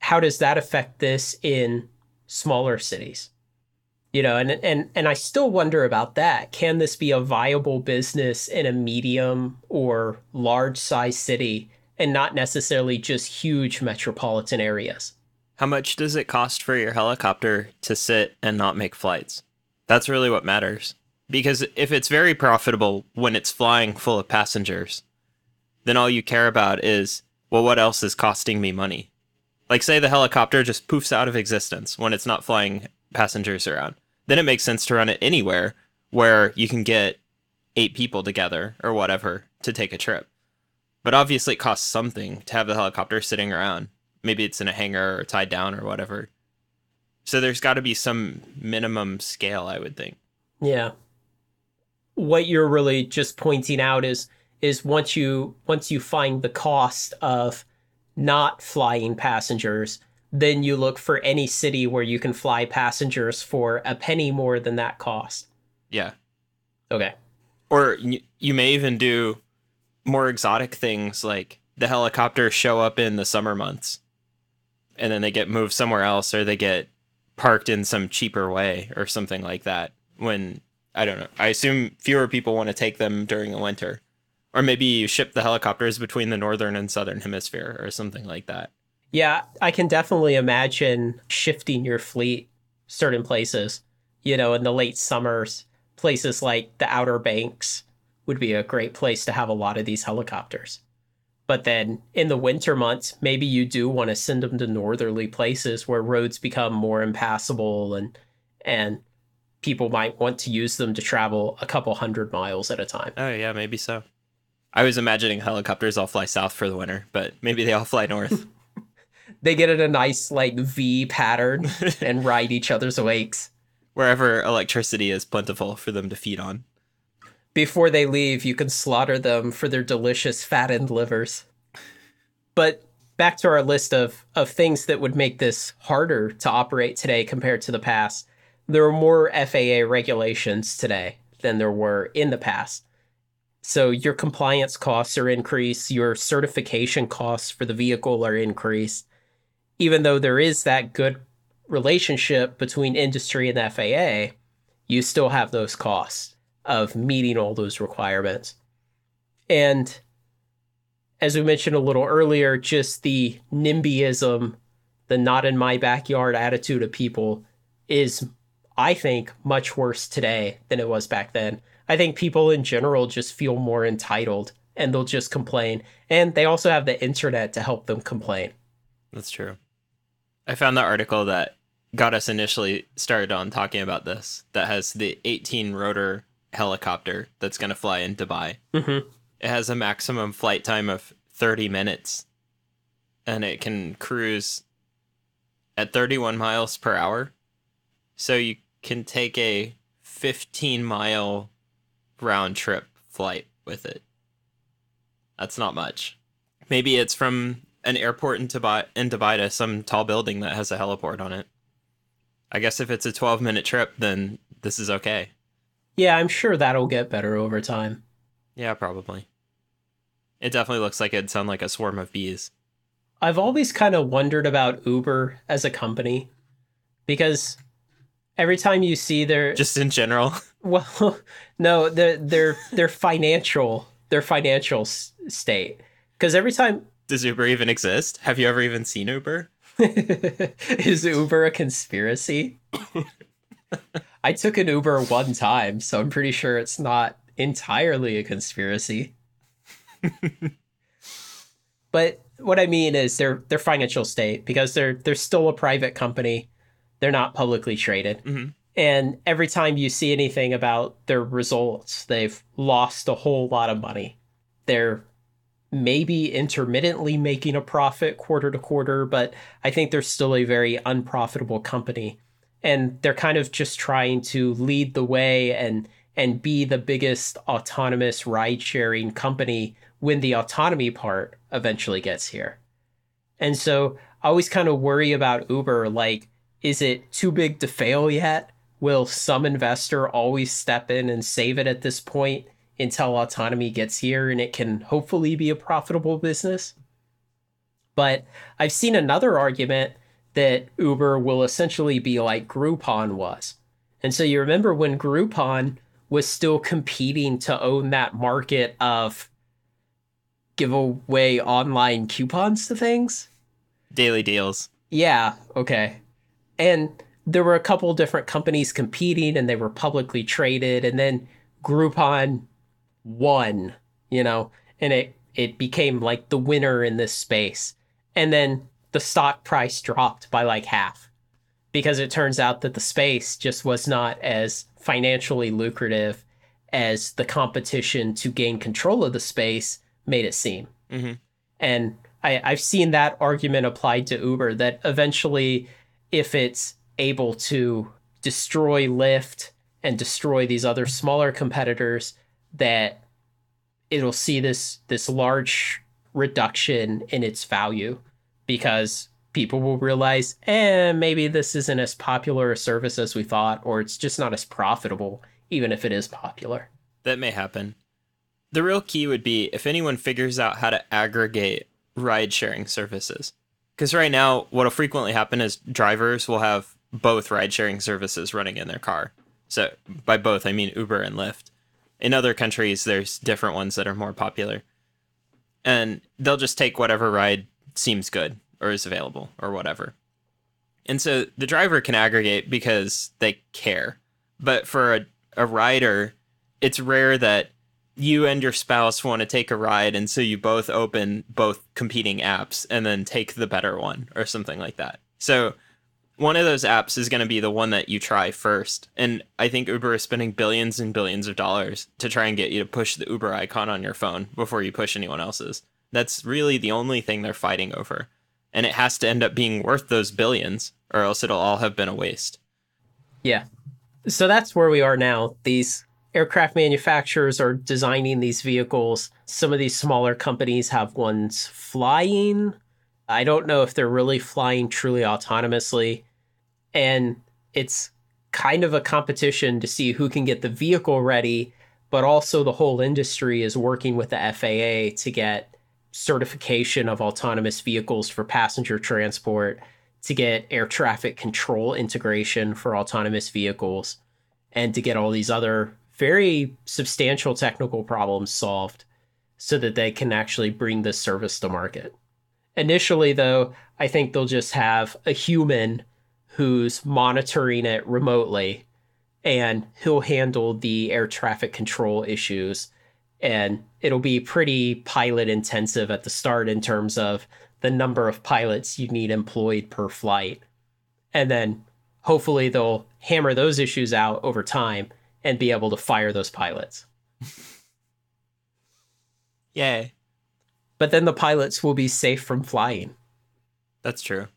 Speaker 2: how does that affect this in smaller cities? You know, and I still wonder about that. Can this be a viable business in a medium or large size city and not necessarily just huge metropolitan areas?
Speaker 1: How much does it cost for your helicopter to sit and not make flights? That's really what matters. Because if it's very profitable when it's flying full of passengers, then all you care about is, well, what else is costing me money? Like, say the helicopter just poofs out of existence when it's not flying passengers around. Then it makes sense to run it anywhere where you can get 8 people together or whatever to take a trip. But obviously it costs something to have the helicopter sitting around. Maybe it's in a hangar or tied down or whatever. So there's got to be some minimum scale, I would think.
Speaker 2: Yeah. What you're really just pointing out is once you find the cost of not flying passengers, then you look for any city where you can fly passengers for a penny more than that cost.
Speaker 1: Yeah.
Speaker 2: Okay.
Speaker 1: Or you may even do more exotic things, like the helicopters show up in the summer months and then they get moved somewhere else, or they get parked in some cheaper way or something like that. When, I don't know, I assume fewer people want to take them during the winter. Or maybe you ship the helicopters between the northern and southern hemisphere or something like that.
Speaker 2: Yeah, I can definitely imagine shifting your fleet certain places. You know, in the late summers, places like the Outer Banks would be a great place to have a lot of these helicopters. But then in the winter months, maybe you do want to send them to northerly places where roads become more impassable and people might want to use them to travel a couple 100 miles at a time.
Speaker 1: Oh, yeah, maybe so. I was imagining helicopters all fly south for the winter, but maybe they all fly north.
Speaker 2: They get in a nice, like, V pattern and ride each other's wakes.
Speaker 1: Wherever electricity is plentiful for them to feed on.
Speaker 2: Before they leave, you can slaughter them for their delicious fattened livers. But back to our list of things that would make this harder to operate today compared to the past. There are more FAA regulations today than there were in the past. So your compliance costs are increased, your certification costs for the vehicle are increased. Even though there is that good relationship between industry and the FAA, you still have those costs of meeting all those requirements. And as we mentioned a little earlier, just the NIMBYism, the not in my backyard attitude of people is, I think, much worse today than it was back then. I think people in general just feel more entitled and they'll just complain. And they also have the internet to help them complain.
Speaker 1: That's true. I found the article that got us initially started on talking about this, that has the 18-rotor helicopter that's going to fly in Dubai.
Speaker 2: Mm-hmm.
Speaker 1: It has a maximum flight time of 30 minutes, and it can cruise at 31 miles per hour. So you can take a 15-mile round-trip flight with it. That's not much. Maybe it's from an airport in Dubai to some tall building that has a heliport on it. I guess if it's a 12-minute trip, then this is okay.
Speaker 2: Yeah, I'm sure that'll get better over time.
Speaker 1: Yeah, probably. It definitely looks like it'd sound like a swarm of bees.
Speaker 2: I've always kind of wondered about Uber as a company, because every time you see their...
Speaker 1: Just in general?
Speaker 2: Well, no, their financial their financial state. Because every time
Speaker 1: Does Uber even exist? Have you ever even seen Uber?
Speaker 2: is Uber a conspiracy? I took an Uber one time, so I'm pretty sure it's not entirely a conspiracy. But what I mean is their financial state, because they're still a private company. They're not publicly traded.
Speaker 1: Hmm.
Speaker 2: And every time you see anything about their results, they've lost a whole lot of money. They're maybe intermittently making a profit quarter to quarter, but I think they're still a very unprofitable company. And they're kind of just trying to lead the way and be the biggest autonomous ride sharing company when the autonomy part eventually gets here. And so I always kind of worry about Uber, like, is it too big to fail yet? Will some investor always step in and save it at this point until autonomy gets here and it can hopefully be a profitable business? But I've seen another argument that Uber will essentially be like Groupon was. And so you remember when Groupon was still competing to own that market of give away online coupons to things?
Speaker 1: Daily deals.
Speaker 2: Yeah, okay. And there were a couple different companies competing and they were publicly traded, and then Groupon won, you know, and it became like the winner in this space. And then the stock price dropped by like half because it turns out that the space just was not as financially lucrative as the competition to gain control of the space made it seem.
Speaker 1: Hmm.
Speaker 2: And I've seen that argument applied to Uber that eventually, if it's able to destroy Lyft and destroy these other smaller competitors, that it'll see this large reduction in its value because people will realize, maybe this isn't as popular a service as we thought, or it's just not as profitable, even if it is popular.
Speaker 1: That may happen. The real key would be if anyone figures out how to aggregate ride sharing services. Because right now, what'll frequently happen is drivers will have both ride sharing services running in their car. So by both, I mean Uber and Lyft. In other countries, there's different ones that are more popular. And they'll just take whatever ride seems good or is available or whatever. And so the driver can aggregate because they care. But for a rider, it's rare that you and your spouse want to take a ride, and so you both open both competing apps and then take the better one or something like that. So one of those apps is going to be the one that you try first. And I think Uber is spending billions and billions of dollars to try and get you to push the Uber icon on your phone before you push anyone else's. That's really the only thing they're fighting over. And it has to end up being worth those billions, or else it'll all have been a waste.
Speaker 2: Yeah. So that's where we are now. These aircraft manufacturers are designing these vehicles. Some of these smaller companies have ones flying. I don't know if they're really flying truly autonomously. And it's kind of a competition to see who can get the vehicle ready, but also the whole industry is working with the FAA to get certification of autonomous vehicles for passenger transport, to get air traffic control integration for autonomous vehicles, and to get all these other very substantial technical problems solved so that they can actually bring this service to market. Initially, though, I think they'll just have a human who's monitoring it remotely, and he'll handle the air traffic control issues. And it'll be pretty pilot intensive at the start in terms of the number of pilots you need employed per flight. And then hopefully they'll hammer those issues out over time and be able to fire those pilots.
Speaker 1: Yay.
Speaker 2: But then the pilots will be safe from flying.
Speaker 1: That's true.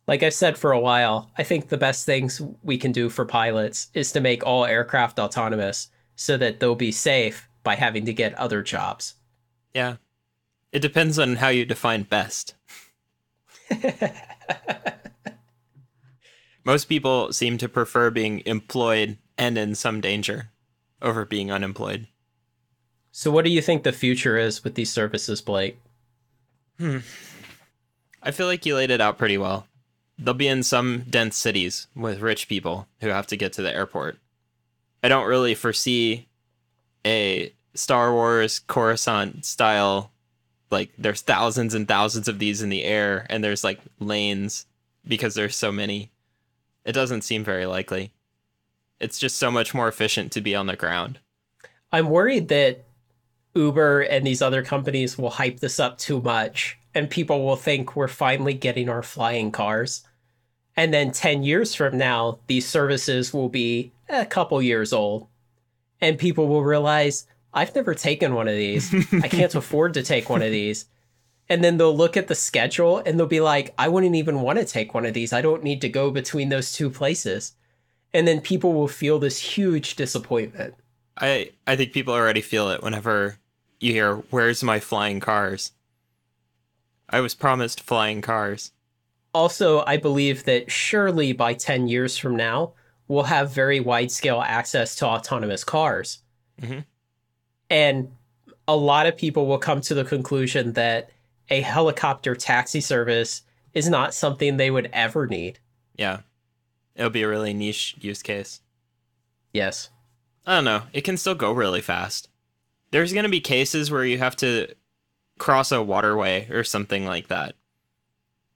Speaker 2: Like I've said for a while, I think the best things we can do for pilots is to make all aircraft autonomous so that they'll be safe by having to get other jobs.
Speaker 1: Yeah. It depends on how you define best. Most people seem to prefer being employed and in some danger over being unemployed.
Speaker 2: So what do you think the future is with these services, Blake?
Speaker 1: I feel like you laid it out pretty well. They'll be in some dense cities with rich people who have to get to the airport. I don't really foresee a Star Wars Coruscant style, like there's thousands and thousands of these in the air, and there's like lanes because there's so many. It doesn't seem very likely. It's just so much more efficient to be on the ground.
Speaker 2: I'm worried that Uber and these other companies will hype this up too much and people will think we're finally getting our flying cars. And then 10 years from now, these services will be a couple years old. And people will realize, I've never taken one of these. I can't afford to take one of these. And then they'll look at the schedule and they'll be like, I wouldn't even want to take one of these. I don't need to go between those two places. And then people will feel this huge disappointment.
Speaker 1: I think people already feel it whenever you hear, "Where's my flying cars?" I was promised flying cars.
Speaker 2: Also, I believe that surely by 10 years from now, we'll have very wide scale access to autonomous cars.
Speaker 1: Hmm.
Speaker 2: And a lot of people will come to the conclusion that a helicopter taxi service is not something they would ever need.
Speaker 1: Yeah, it'll be a really niche use case.
Speaker 2: Yes.
Speaker 1: I don't know. It can still go really fast. There's going to be cases where you have to cross a waterway or something like that.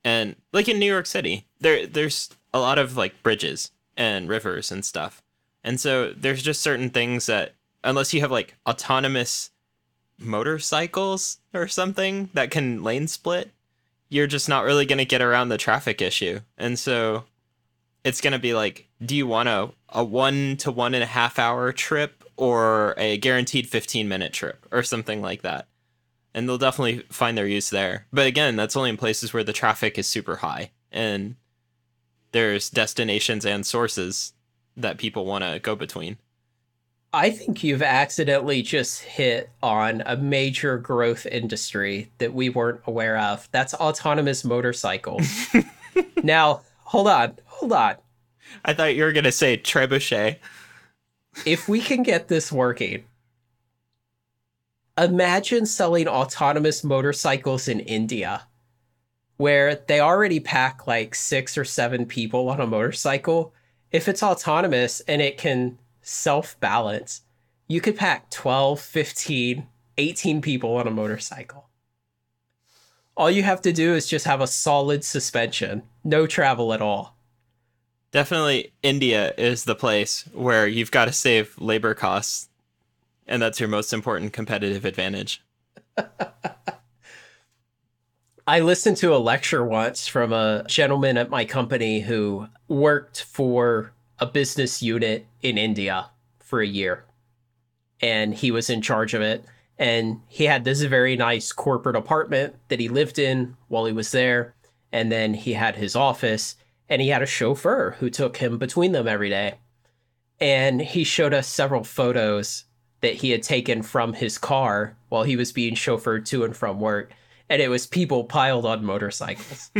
Speaker 1: And like in New York City, there's a lot of like bridges and rivers and stuff. And so there's just certain things that unless you have like autonomous motorcycles or something that can lane split, you're just not really going to get around the traffic issue. And so it's going to be like, do you want a 1 to 1.5 hour trip or a guaranteed 15-minute trip or something like that? And they'll definitely find their use there. But again, that's only in places where the traffic is super high and there's destinations and sources that people want to go between.
Speaker 2: I think you've accidentally just hit on a major growth industry that we weren't aware of. That's autonomous motorcycles. Now, hold on.
Speaker 1: I thought you were going to say trebuchet.
Speaker 2: If we can get this working, imagine selling autonomous motorcycles in India, where they already pack like 6 or 7 people on a motorcycle. If it's autonomous and it can self-balance, you could pack 12, 15, 18 people on a motorcycle. All you have to do is just have a solid suspension, no travel at all.
Speaker 1: Definitely India is the place where you've got to save labor costs, and that's your most important competitive advantage.
Speaker 2: I listened to a lecture once from a gentleman at my company who worked for a business unit in India for a year. And he was in charge of it. And he had this very nice corporate apartment that he lived in while he was there. And then he had his office and he had a chauffeur who took him between them every day. And he showed us several photos that he had taken from his car while he was being chauffeured to and from work. And it was people piled on motorcycles.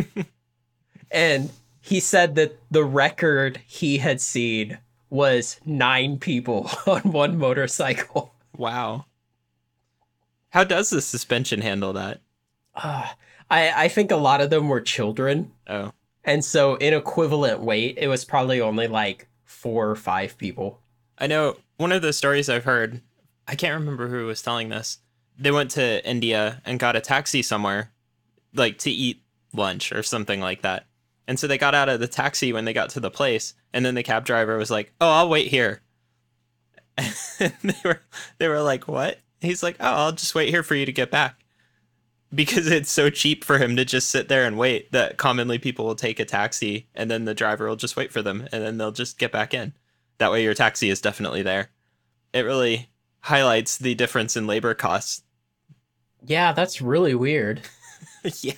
Speaker 2: And he said that the record he had seen was 9 people on one motorcycle.
Speaker 1: Wow. How does the suspension handle that?
Speaker 2: I think a lot of them were children.
Speaker 1: Oh.
Speaker 2: And so in equivalent weight, it was probably only like 4 or 5 people.
Speaker 1: I know one of the stories I've heard, I can't remember who was telling this. They went to India and got a taxi somewhere, like to eat lunch or something like that. And so they got out of the taxi when they got to the place, and then the cab driver was like, "Oh, I'll wait here." And they were like, "What?" He's like, "Oh, I'll just wait here for you to get back." Because it's so cheap for him to just sit there and wait that commonly people will take a taxi and then the driver will just wait for them and then they'll just get back in. That way your taxi is definitely there. It really highlights the difference in labor costs.
Speaker 2: Yeah, that's really weird.
Speaker 1: Yeah.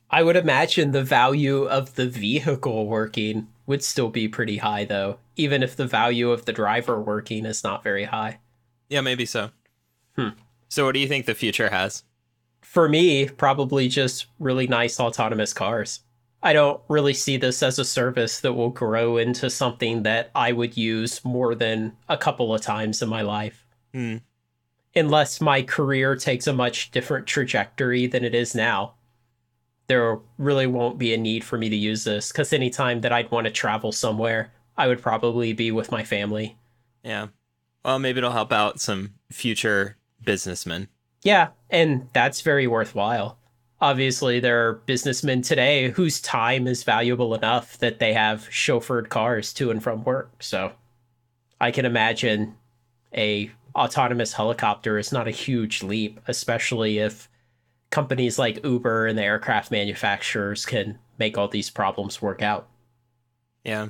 Speaker 2: I would imagine the value of the vehicle working would still be pretty high, though, even if the value of the driver working is not very high.
Speaker 1: Yeah, maybe so.
Speaker 2: Hmm.
Speaker 1: So what do you think the future has?
Speaker 2: For me, probably just really nice autonomous cars. I don't really see this as a service that will grow into something that I would use more than a couple of times in my life.
Speaker 1: Hmm.
Speaker 2: Unless my career takes a much different trajectory than it is now. There really won't be a need for me to use this, because anytime that I'd want to travel somewhere, I would probably be with my family.
Speaker 1: Yeah. Well, maybe it'll help out some future businessmen.
Speaker 2: Yeah, and that's very worthwhile. Obviously, there are businessmen today whose time is valuable enough that they have chauffeured cars to and from work. So I can imagine a autonomous helicopter is not a huge leap, especially if companies like Uber and the aircraft manufacturers can make all these problems work out.
Speaker 1: Yeah.